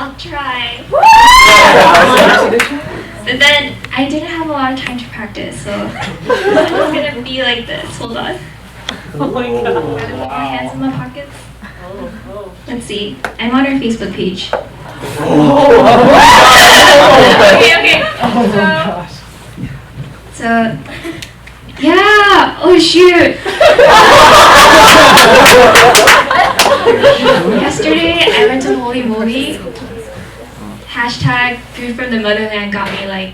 I'll try. But then I didn't have a lot of time to practice, so it's gonna be like this. Hold on. Oh my god. Gotta put my hands in my pockets. Let's see. I'm on our Facebook page. Okay. So, yeah. Oh shoot. Yesterday I went to Holy Moly. Hashtag food from the motherland got me like.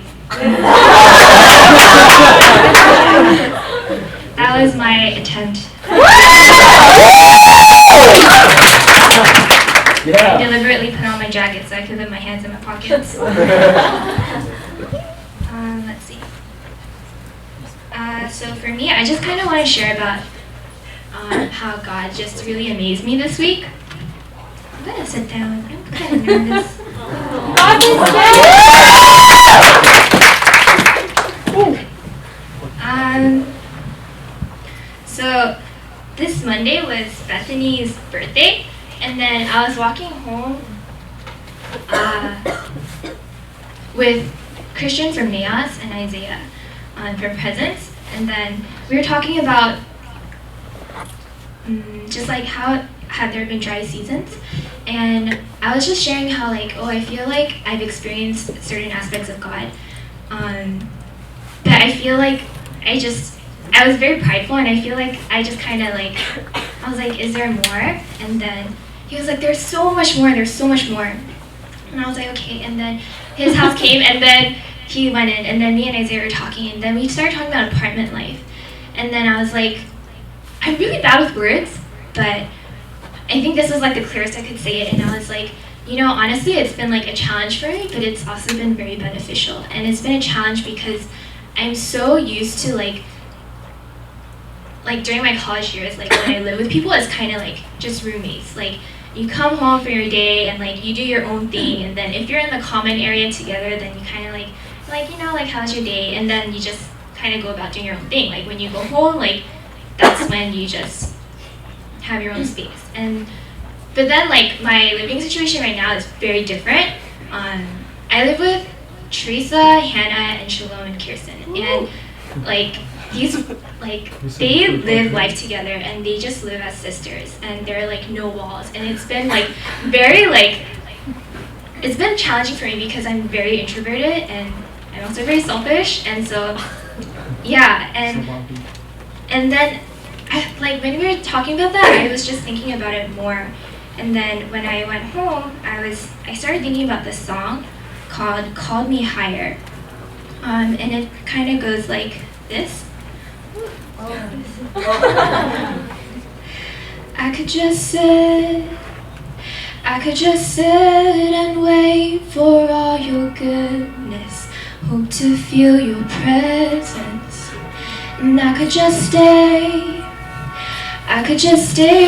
That was my attempt. I deliberately put on my jacket so I could put my hands in my pockets. Let's see. So for me, I just kind of want to share about how God just really amazed me this week. I'm gonna sit down. I'm kind of nervous. God is So this Monday was Bethany's birthday, and then I was walking home with Christian from Naos and Isaiah for presents, and then we were talking about just like how have there been dry seasons, and I was just sharing how like, I feel like I've experienced certain aspects of God, but I feel like I was very prideful, and I feel like I just kind of like, I was like, is there more? And then he was like, there's so much more, and I was like, okay. And then his house came, and then he went in, and then me and Isaiah were talking, and then we started talking about apartment life, and then I was like, I'm really bad with words, but I think this was like the clearest I could say it, and I was like, honestly, it's been like a challenge for me, but it's also been very beneficial, and it's been a challenge because I'm so used to like during my college years, like when I live with people, it's kind of like just roommates. Like you come home for your day and like you do your own thing, and then if you're in the common area together, then you kind of like how's your day, and then you just kind of go about doing your own thing. Like when you go home, like that's when you just have your own space. But then like my living situation right now is very different. I live with Teresa, Hannah, and Shalom and Kirsten, and like they live life together, and they just live as sisters, and there are like no walls, and it's been like very it's been challenging for me because I'm very introverted and I'm also very selfish, and so yeah, and then when we were talking about that, I was just thinking about it more, and then when I went home, I started thinking about this song called "Called Me Higher," and it kind of goes like this. I could just sit and wait for all your goodness, hope to feel your presence, and I could just stay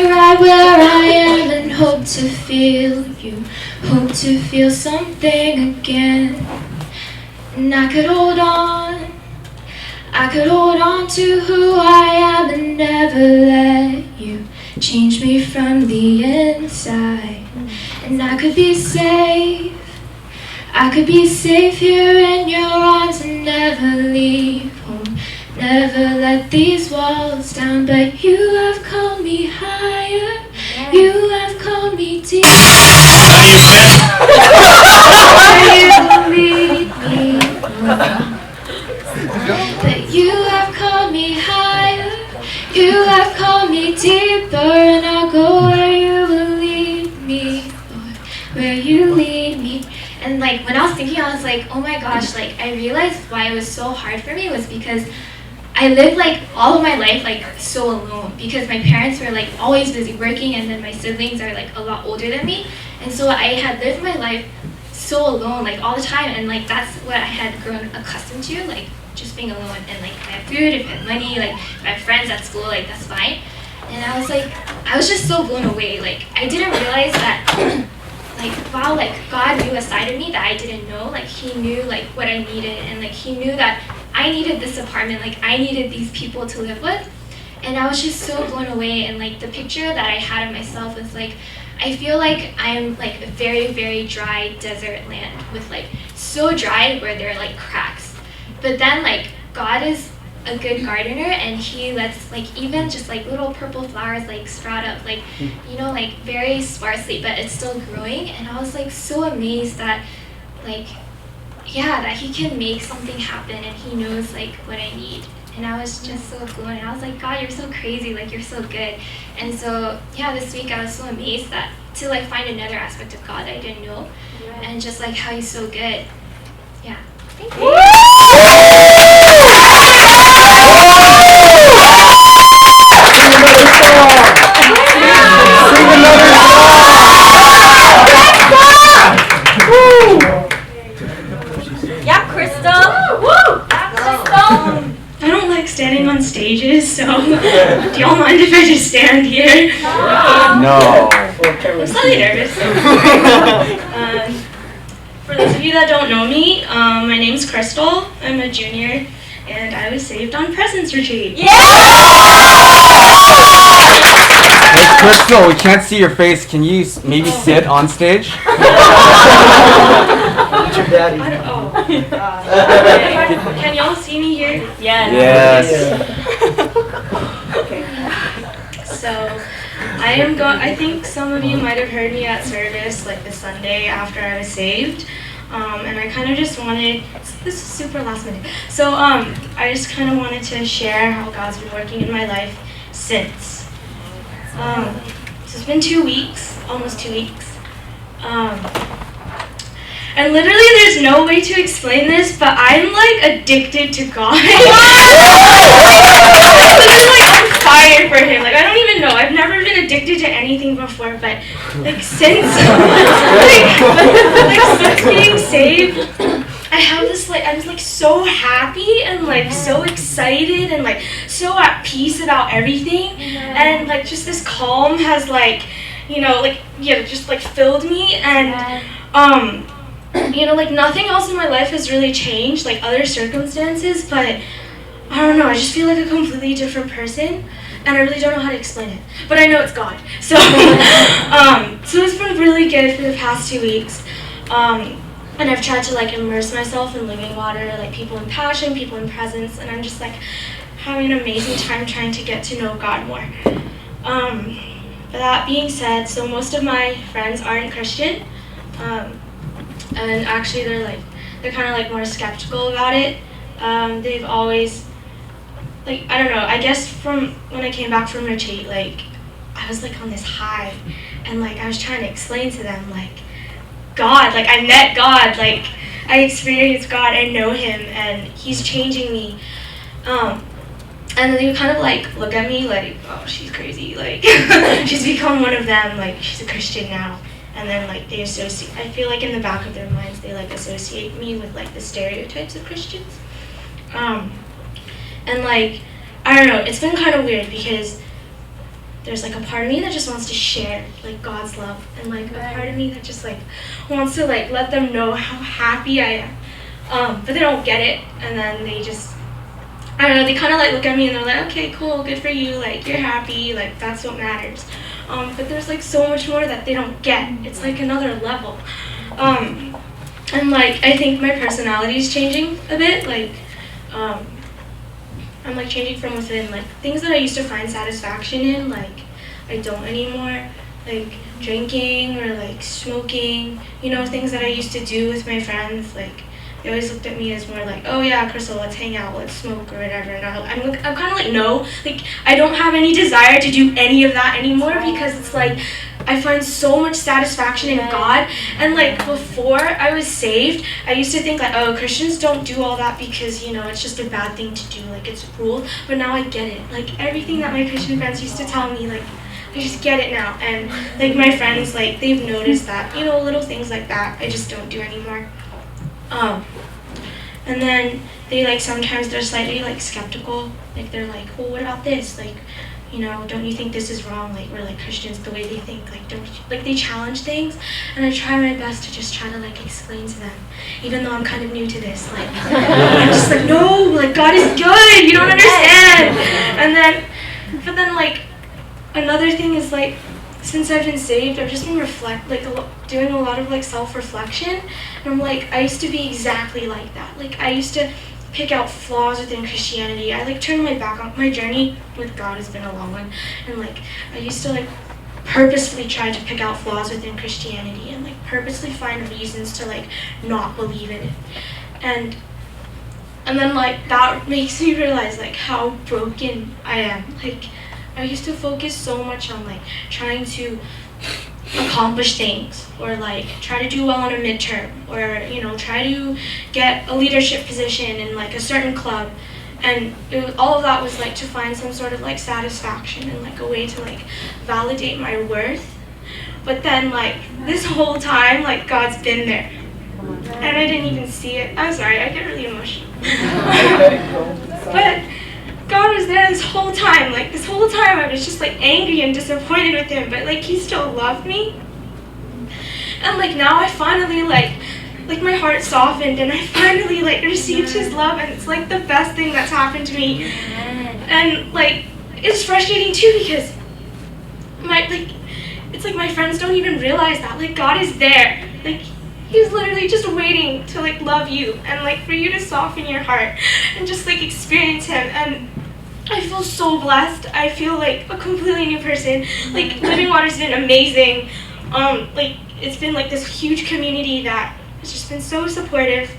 right where I am and hope to feel you, hope to feel something again, and I could hold on to who I am and never let you change me from the inside. And I could be safe here in your arms and never leave home, never let these walls down. But you have called me higher, you have called me deeper. You lead me home. But you have called me higher, you have called me deeper, and I'll go where you will lead me, Lord, where you lead me. And like when I was thinking, I was like, oh my gosh, like I realized why it was so hard for me was because I lived like all of my life like so alone, because my parents were like always busy working, and then my siblings are like a lot older than me, and so I had lived my life so alone like all the time, and like that's what I had grown accustomed to, like just being alone. And like if I have food, if I have money, like if I have friends at school, like that's fine. And I was just so blown away. Like I didn't realize that like wow, like God knew a side of me that I didn't know. Like he knew like what I needed, and like he knew that I needed this apartment, like I needed these people to live with. And I was just so blown away, and like the picture that I had of myself was like I feel like I'm like a very, very dry desert land with like so dry where there are like cracks. But then like God is a good gardener, and he lets like even just like little purple flowers like sprout up like, you know, like very sparsely, but it's still growing. And I was like so amazed that like, yeah, that he can make something happen, and he knows like what I need. And I was just so blown, and I was like, God, you're so crazy, like you're so good. And so yeah, this week I was so amazed that to like find another aspect of God that I didn't know, and just like how he's so good. Yeah. Thank you. Yeah, Crystal. Woo! Crystal. I don't like standing on stages, so do y'all mind if I just stand here? No. I'm slightly nervous. For those of you that don't know me, my name's Crystal. I'm a junior, and I was saved on Presence Retreat. Yeah! Hey, Crystal, we can't see your face. Can you maybe sit on stage? Your daddy. Can y'all see me here? Yes. So, I think some of you might have heard me at service, like the Sunday after I was saved. And I kind of just wanted, this is super last minute. So, I just kind of wanted to share how God's been working in my life since. So it's been 2 weeks, almost 2 weeks. And literally there's no way to explain this, but I'm like addicted to God. I'm literally like on fire for him. Like I don't even know. I've never been addicted to anything before, but like since since being saved, I have this like, I was like so happy and like so excited and like so at peace about everything. And like just this calm has like, you know, like, yeah, just like filled me. And you know, like nothing else in my life has really changed, like other circumstances, but I don't know, I just feel like a completely different person, and I really don't know how to explain it, but I know it's God. So, so it's been really good for the past 2 weeks, and I've tried to like immerse myself in living water, like people in passion, people in presence, and I'm just like having an amazing time trying to get to know God more. But that being said, so most of my friends aren't Christian, and actually they're kind of like more skeptical about it. They've always, like, I don't know, I guess from when I came back from retreat, like I was like on this high, and like I was trying to explain to them like God, like I met God, like I experienced God, I know him, and he's changing me. And then they would kind of like look at me like, oh, she's crazy, like she's become one of them, like she's a Christian now. And then like they associate, I feel like in the back of their minds they like associate me with like the stereotypes of Christians. And like, I don't know, it's been kind of weird because there's like a part of me that just wants to share like God's love, and like a part of me that just like wants to like let them know how happy I am. But they don't get it, and then they just, I don't know, they kind of like look at me and they're like, okay, cool, good for you, like you're happy, like that's what matters. But there's like so much more that they don't get. It's like another level. And like I think my personality is changing a bit. Like I'm like changing from within. Like things that I used to find satisfaction in, like I don't anymore. Like drinking or like smoking. You know, things that I used to do with my friends. Like they always looked at me as more like, oh yeah, Crystal, let's hang out, let's smoke or whatever. And I'm kind of like, no, like I don't have any desire to do any of that anymore, because it's like I find so much satisfaction in God. And like before I was saved, I used to think like, oh, Christians don't do all that because, you know, it's just a bad thing to do, like it's a rule. But now I get it. Like everything that my Christian friends used to tell me, like I just get it now. And like my friends, like they've noticed that, you know, little things like that I just don't do anymore. And then they like sometimes they're slightly like skeptical, like they're like, well, what about this, like, you know, don't you think this is wrong, like we're like Christians the way they think, like don't you, like they challenge things. And I try my best to just try to like explain to them, even though I'm kind of new to this, like I'm just like, no, like God is good, you don't understand. And then but then like another thing is like since I've been saved, I've just been doing a lot of like self-reflection, and I'm like, I used to be exactly like that. Like I used to pick out flaws within Christianity. I like turned my back on my journey with God has been a long one, and like I used to like purposefully try to pick out flaws within Christianity and like purposely find reasons to like not believe in it, and then like that makes me realize like how broken I am. Like I used to focus so much on like trying to accomplish things, or like try to do well on a midterm, or try to get a leadership position in like a certain club, and all of that was like to find some sort of like satisfaction and like a way to like validate my worth. But then like this whole time like God's been there, and I didn't even see it. I'm sorry, I get really emotional. But God was there this whole time. Like this whole time I was just like angry and disappointed with him, but like he still loved me. And like now I finally like my heart softened, and I finally like received his love, and it's like the best thing that's happened to me. And like it's frustrating too, because it's like my friends don't even realize that like God is there. Like he's literally just waiting to like love you and like for you to soften your heart and just like experience him. And I feel so blessed. I feel like a completely new person. Like Living Water's been amazing. Like it's been like this huge community that has just been so supportive.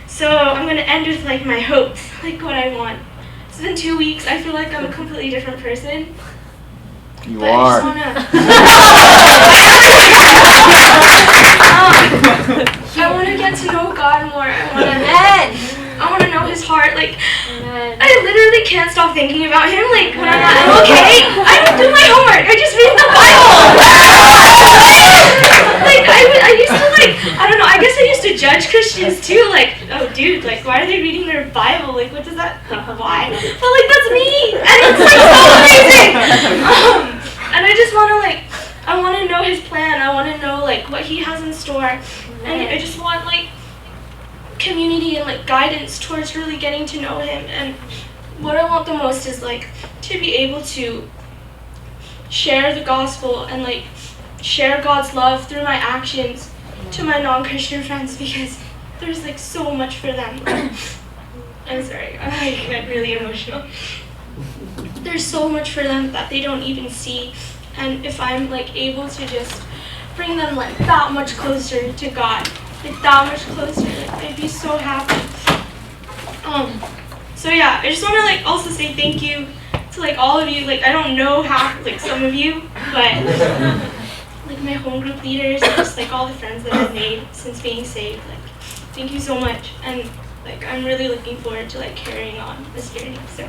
So I'm gonna end with like my hopes, like what I want. It's been 2 weeks. I feel like I'm a completely different person. You But are. I want to get to know God more. I want to know his heart. Like, I literally can't stop thinking about him. Like, when I'm okay, I don't do my homework. I just read the Bible. Like, I used to, like, I don't know, I guess I used to judge Christians too. Like, oh, dude, like, why are they reading their Bible? Like, what does that, like, why? But, like, that's me. And it's, like, so amazing. And I just want to, like, I want to know his plan. I want to know, like, what he has in store. And I just want, like, community and like guidance towards really getting to know him. And what I want the most is like to be able to share the gospel and like share God's love through my actions to my non-Christian friends, because there's like so much for them. I'm sorry, I get really emotional. There's so much for them that they don't even see, and if I'm like able to just bring them like that much closer to God, like that much closer, like I'd be so happy. So yeah, I just want to like also say thank you to like all of you. Like I don't know how, like some of you, but like my home group leaders and just like all the friends that I've made since being saved. Like thank you so much, and like I'm really looking forward to like carrying on this journey. So.